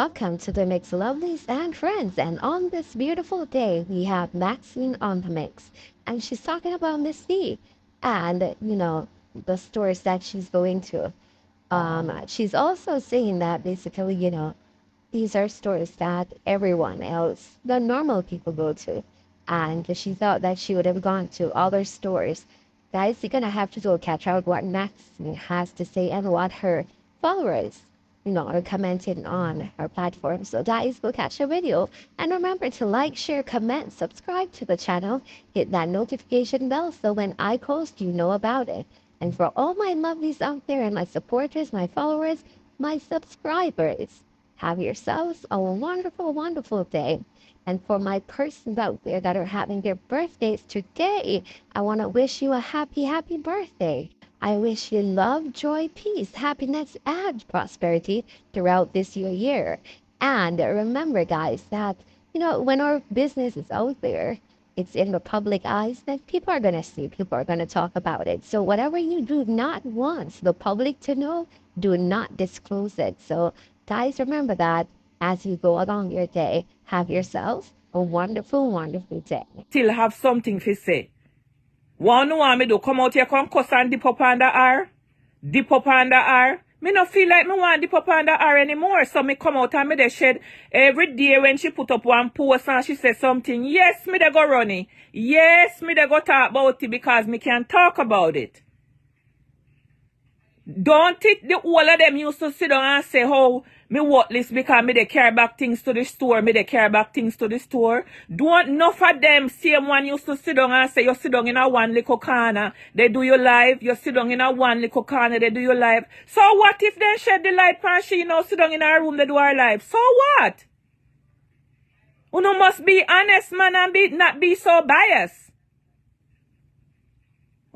welcome to the Mix Lovelies and Friends. And on this beautiful day, we have Maxine on the mix. And she's talking about Miss C and, the stores that she's going to. She's also saying that basically, these are stores that everyone else, the normal people, go to. And she thought that she would have gone to other stores. Guys, you're going to have to go catch out what Maxine has to say and what her followers are commenting on our platform. So guys, go catch the video. And remember to like, share, comment, subscribe to the channel. Hit that notification bell so when I post, you know about it. And for all my lovelies out there and my supporters, my followers, my subscribers, have yourselves a wonderful, wonderful day. And for my persons out there that are having their birthdays today, I want to wish you a happy, happy birthday. I wish you love, joy, peace, happiness, and prosperity throughout this year. And remember, guys, that, when our business is out there, it's in the public eyes, that people are going to see, people are going to talk about it. So whatever you do not want the public to know, do not disclose it. So guys, remember that as you go along your day, have yourselves a wonderful, wonderful day. Still have something to say. One want me to come out here, come cuss and dip up under her. Dip up under her. Me no feel like me want dip up under her anymore. So me come out and me de shed every day when she put up one post and she say something. Yes, me de go running. Yes, me de go talk about it because me can talk about it. Don't it the all of them used to sit down and say how me worthless because me they carry back things to the store, me they carry back things to the store. Don't enough of them same one used to sit down and say you sit down in a one little corner, they do your live, you sit down in a one little corner, they do your live. So what if they shed the light and she sit down in her room, they do her live? So what? Uno must be honest, man, and not be so biased.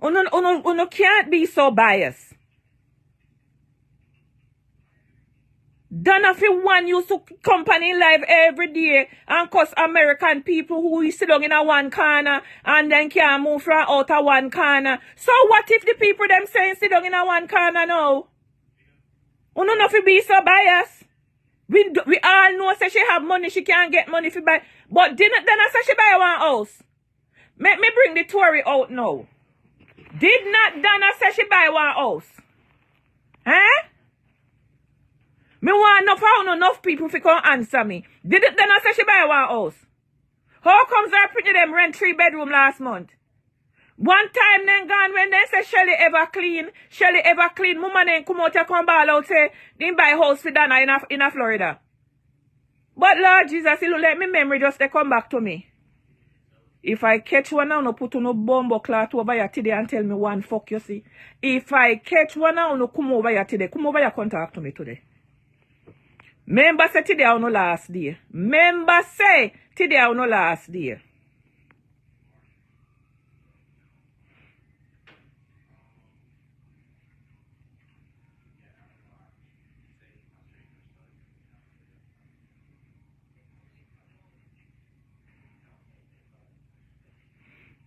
Uno can't be so biased. Donna for one used to company live every day and cause American people who sit down in a one corner and then can't move from out of one corner. So what if the people them saying sit down in a one corner now? You don't know if be so biased. We all know say she have money, she can't get money if buy. But didn't Donna say she buy one house? Make me bring the Tory out now. Did not Donna say she buy one house? Huh? Me want enough people to come answer me. Did it then I say she buy one house? How comes her pretty them rent 3-bedroom last month? One time then gone when they say Shelly ever clean, mama then come out and come ball out say, they buy house for Dana in a Florida. But Lord Jesus, he let me memory just they come back to me. If I catch one now, no put no bomb cloth over here today and tell me one fuck, you see. If I catch one now, no come over here today. Come over here contact to me today. Member say today on no last day. Member say today on no last day.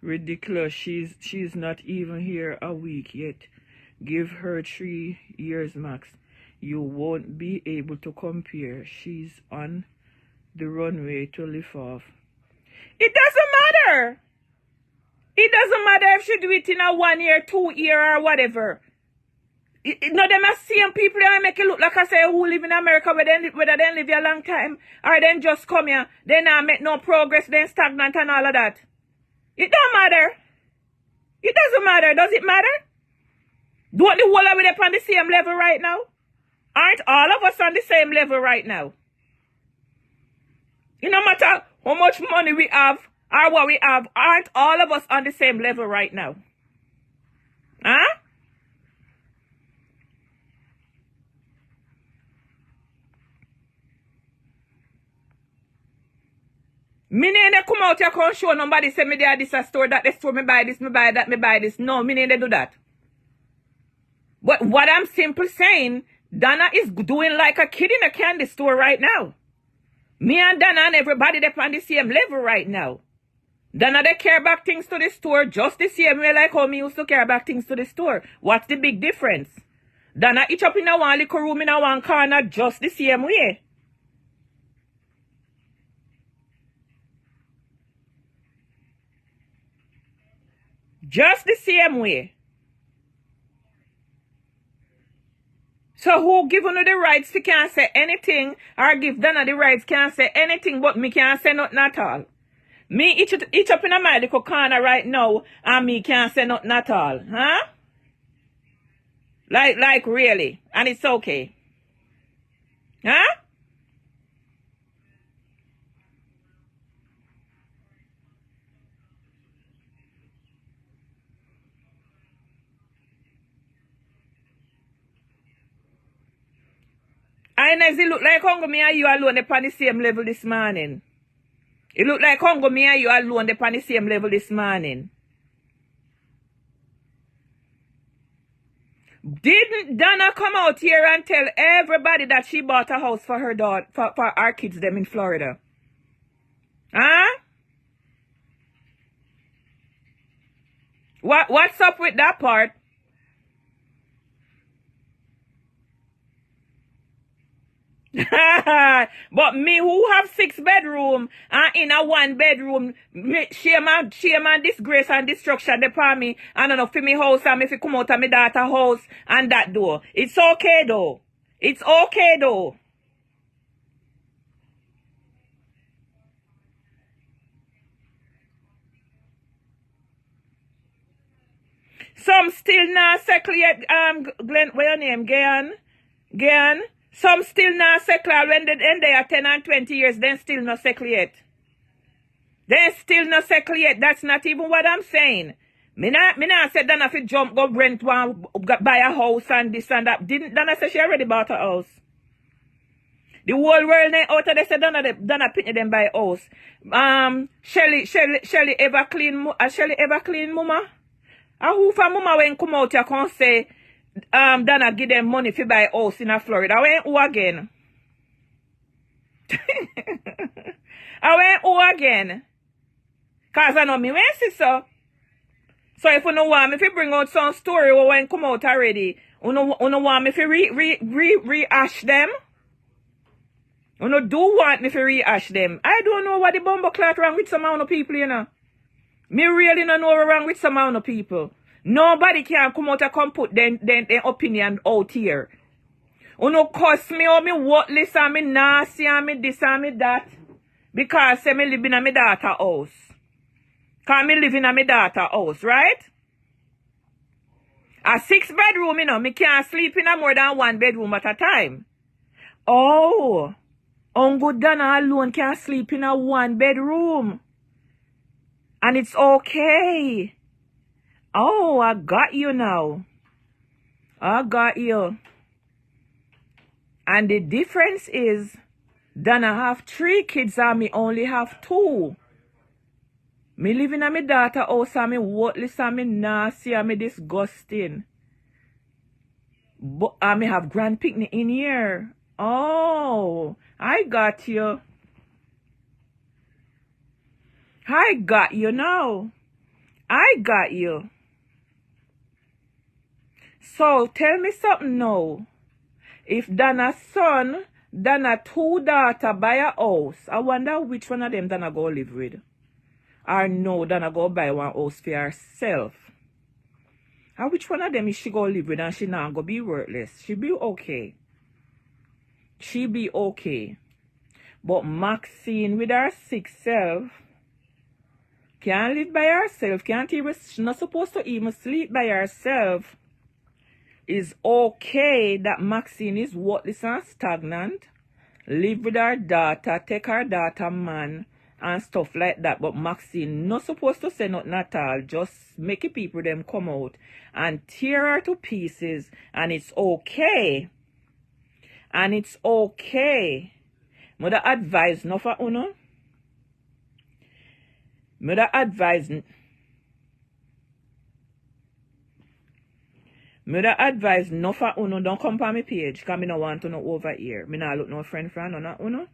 Ridiculous. She's not even here a week yet. Give her 3 years max. You won't be able to compare. She's on the runway to lift off. It doesn't matter. It doesn't matter if she do it in a 1 year, 2 year, or whatever. No, them are same people that make it look like I say who live in America whether they live here a long time or then just come here. They not make no progress, then stagnant and all of that. It don't matter. It doesn't matter. Does it matter? Don't the whole of it up on the same level right now? Aren't all of us on the same level right now? It no matter how much money we have or what we have, aren't all of us on the same level right now? Huh? Me need come out here and show nobody say me there this a store, that the store, me buy this, me buy that, me buy this. No, me need to do that. But what I'm simply saying, Donna is doing like a kid in a candy store right now. Me and Donna and everybody they're on the same level right now. Donna they care back things to the store just the same way like how me used to care back things to the store. What's the big difference? Donna each up in a one little room in a one corner just the same way. Just the same way. So who give you the rights to can't say anything, or give Donna the rights can't say anything, but me can't say nothing at all. Me each up in my little corner right now, and me can't say nothing at all. Huh? Like really. And it's okay. Huh? And as it look like Congo, me and you alone upon the same level this morning. It look like Congo, me and you alone upon the same level this morning. Didn't Donna come out here and tell everybody that she bought a house for her daughter, for our kids them in Florida? Huh? What's up with that part? But me who have 6 bedroom and in a 1 bedroom, shame and disgrace and destruction upon me, and enough for me house and if you come out of my daughter house and that door. It's okay though. It's okay though. Some still not settle yet, Glenn, what your name? Gayan? Some still not settle when they are 10 and 20 years, then still not settle yet. They still not settle yet. That's not even what I'm saying. Me not say Donna fi jump, go rent one, buy a house and this and that. Didn't Donna say she already bought a house? The whole world out of they say Donna pitney them buy a house. Shelly ever clean mama? And who for mama when come out here can say Donna give them money fi buy a house in Florida? I went who again? I went who again? Cause I know me when see so. So if you know want me if you bring out some story or when come out already, you know want me if you rehash them? You know do want me if you rehash them. I don't know what the bumbo clot wrong with some amount of people, you know. Me really don't know what wrong with some amount of people. Nobody can come out and come put their opinion out here. You know cuss me or me worthless and me nasty and me this and me that. Because say me live in my daughter house. Cause me live in my daughter house, right? A 6 bedroom, you know, me can't sleep in a more than 1 bedroom at a time. Oh, Uncle Donna alone can sleep in a 1 bedroom. And it's okay. Oh, I got you now. I got you. And the difference is, Donna have 3 kids and me only have 2. Me living in my daughter house and me worthless and me nasty and me disgusting. But me have grand picnic in here. Oh, I got you. I got you now. I got you. So tell me something now. If Dana's son, Dana 2 daughter buy a house, I wonder which one of them Dana go live with. Or no, Dana go buy one house for herself. And which one of them is she go live with and she not go be worthless? She be okay. She be okay. But Maxine with her 6 self can't live by herself, can't even, she's not supposed to even sleep by herself. Is okay that Maxine is worthless and stagnant, live with her daughter, take her daughter man, and stuff like that. But Maxine not supposed to say nothing at all, just make the people them come out and tear her to pieces, and it's okay. And it's okay. Mother advise no for uno. Mother advise no for uno. Don't come on my page, cause me no want to know over here. Me not look no friend from no uno.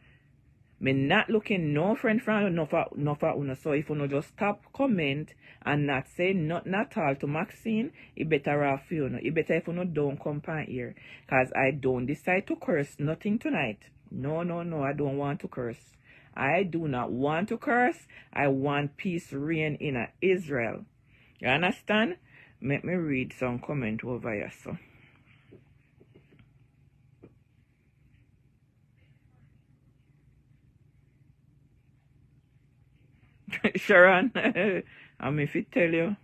Me not looking no friend from no for uno. So if uno just stop comment and not say nothing at all to Maxine, it better off you know. It better if uno don't come on here. Cause I don't decide to curse nothing tonight. No, I don't want to curse. I do not want to curse. I want peace reign in Israel. You understand? Let me read some comment over here, so. Sharon, I'm if it tell you.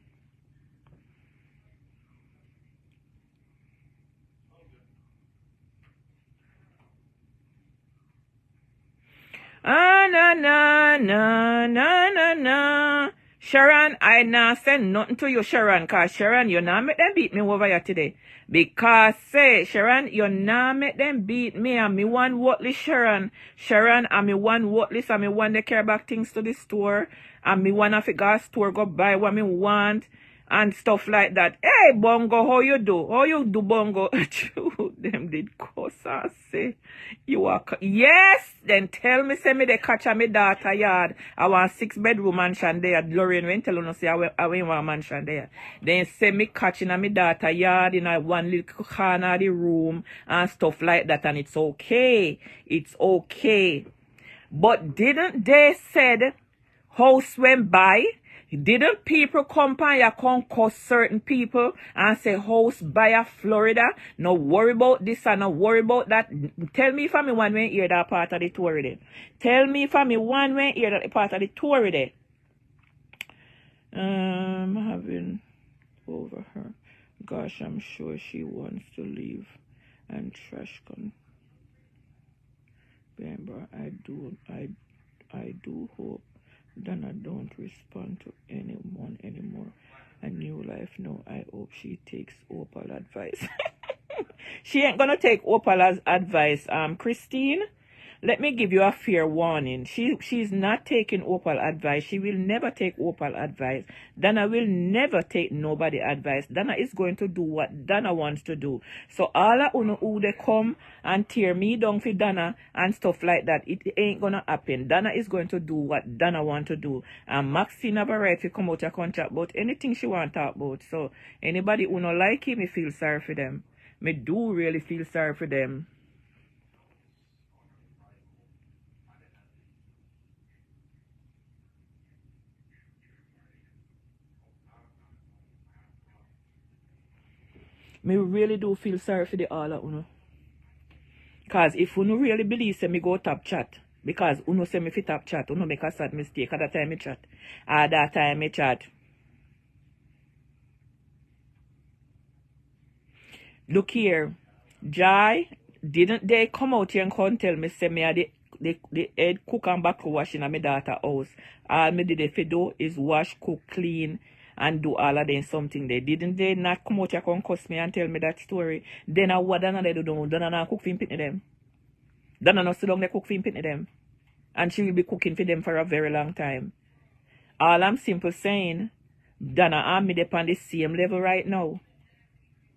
Ah, na, na, na, na, na, na. Sharon, I not send nothing to you, Sharon, cause Sharon, you not make them beat me over here today. Because, say, Sharon, you not make them beat me, and me one worthless Sharon. Sharon, and me one worthless, and me one they care back things to the store, and me one of the gas store go buy what me want, and stuff like that. Hey, Bongo, how you do? How you do, Bongo? Them did cuss and say, you are, yes, then tell me, say me they catch a me daughter yard. I want 6-bedroom mansion there. Lorraine, when tell you, say I want mansion there. Then say me catching a me daughter yard in a one little corner of the room and stuff like that, and it's okay. It's okay. But didn't they said house went by? Didn't people come and you come cuss certain people and say house buyer Florida? No worry about this and no worry about that. Tell me if I'm one way hear that part of the tour there. Tell me if I'm one way hear that part of the tour there. Having over her. Gosh, I'm sure she wants to leave and trash can. Remember, I do hope Donna don't respond to anyone anymore. A new life now. I hope she takes Opal advice. She ain't gonna take Opal's advice. Christine, let me give you a fair warning. She's not taking Opal advice. She will never take Opal advice. Donna will never take nobody advice. Donna is going to do what Donna wants to do. So all of uno who they come and tear me down for Donna and stuff like that, it ain't gonna happen. Donna is going to do what Donna want to do. And Maxine have a right to come out and contract about anything she want to talk about. So anybody who no like him, me feel sorry for them. Me do really feel sorry for them. Me really do feel sorry for the all of uno. Cause if uno really believe say me go top chat, because uno say me fit top chat, uno make a sad mistake at that time me chat. At that time me chat. Look here, Jai, didn't they come out here and come tell me say me are the head cook and back washing at my daughter house. All me did if do is wash, cook, clean, and do all of them something. Didn't they not come out here and cuss me and tell me that story? Then what Donna they do? Donna not cook for him pitney them. Donna not sit down they cook for him pitney them. And she will be cooking for them for a very long time. All I'm simple saying, Donna and me they on the same level right now.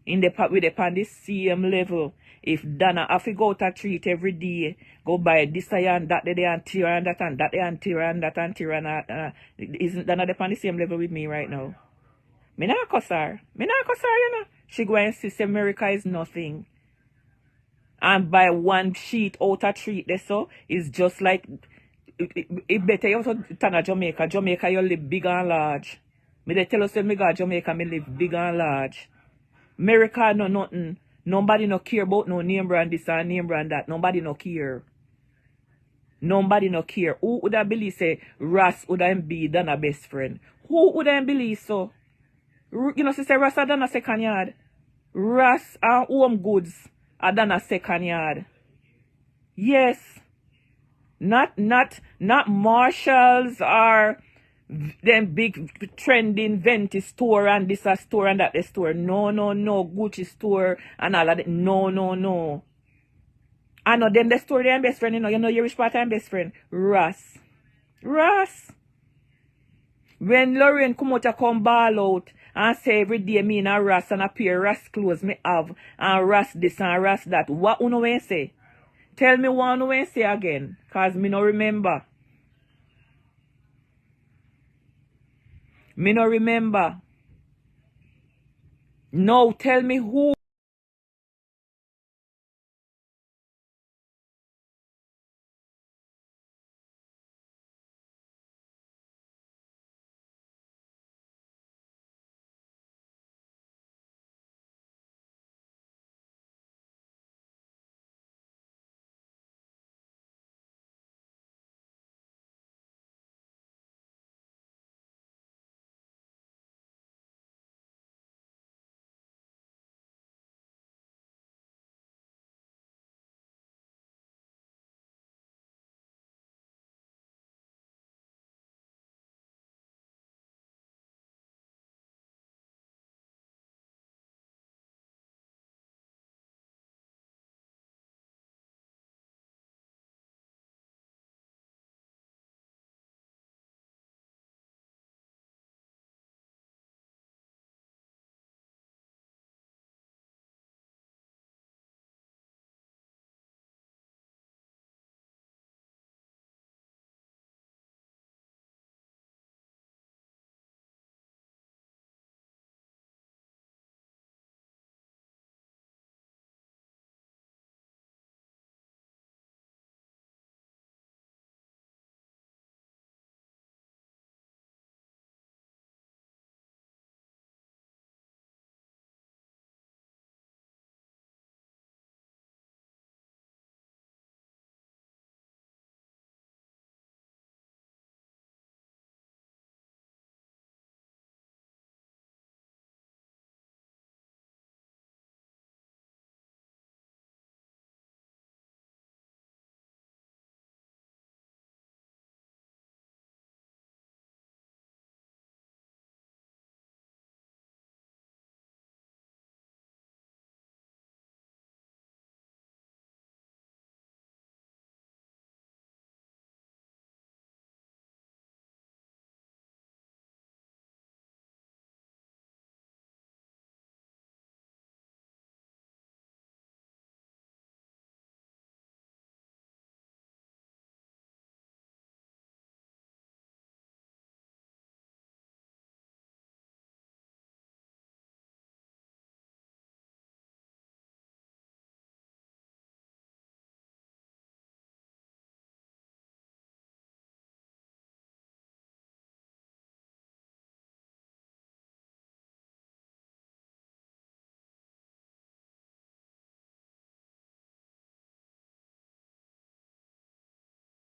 In the part with upon the same level. If Donna have to go to treat every day, go buy this and that day and tear and that and that and tear and that and tear and that, isn't Donna upon the same level with me right now? Me not cuss her. Me not cuss her, you know. She go and say America is nothing. And buy one sheet out of treat there, so it's just like it better you also turn a Jamaica. Jamaica you live big and large. Me they tell us when me go Jamaica me live big and large. America no nothing. Nobody no care about no name brand this and name brand that. Nobody no care. Nobody no care. Who would have believe say Ross would have be than a best friend? Who would have believe so? You know, say Ross are done a second yard. Ross and Home Goods are done a second yard. Yes. Not Marshalls or them big trending Venti store and this a store and that the store. No. Gucci store and all of that. No. I know them the store them best friend, you know your which part I'm best friend? Ross. When Lorraine come out and come ball out and say every day me in a Ross and a pair Ross clothes me have and Ross this and Ross that, what uno when say? Tell me what uno when say again, cause me no remember. Me no remember. No, tell me who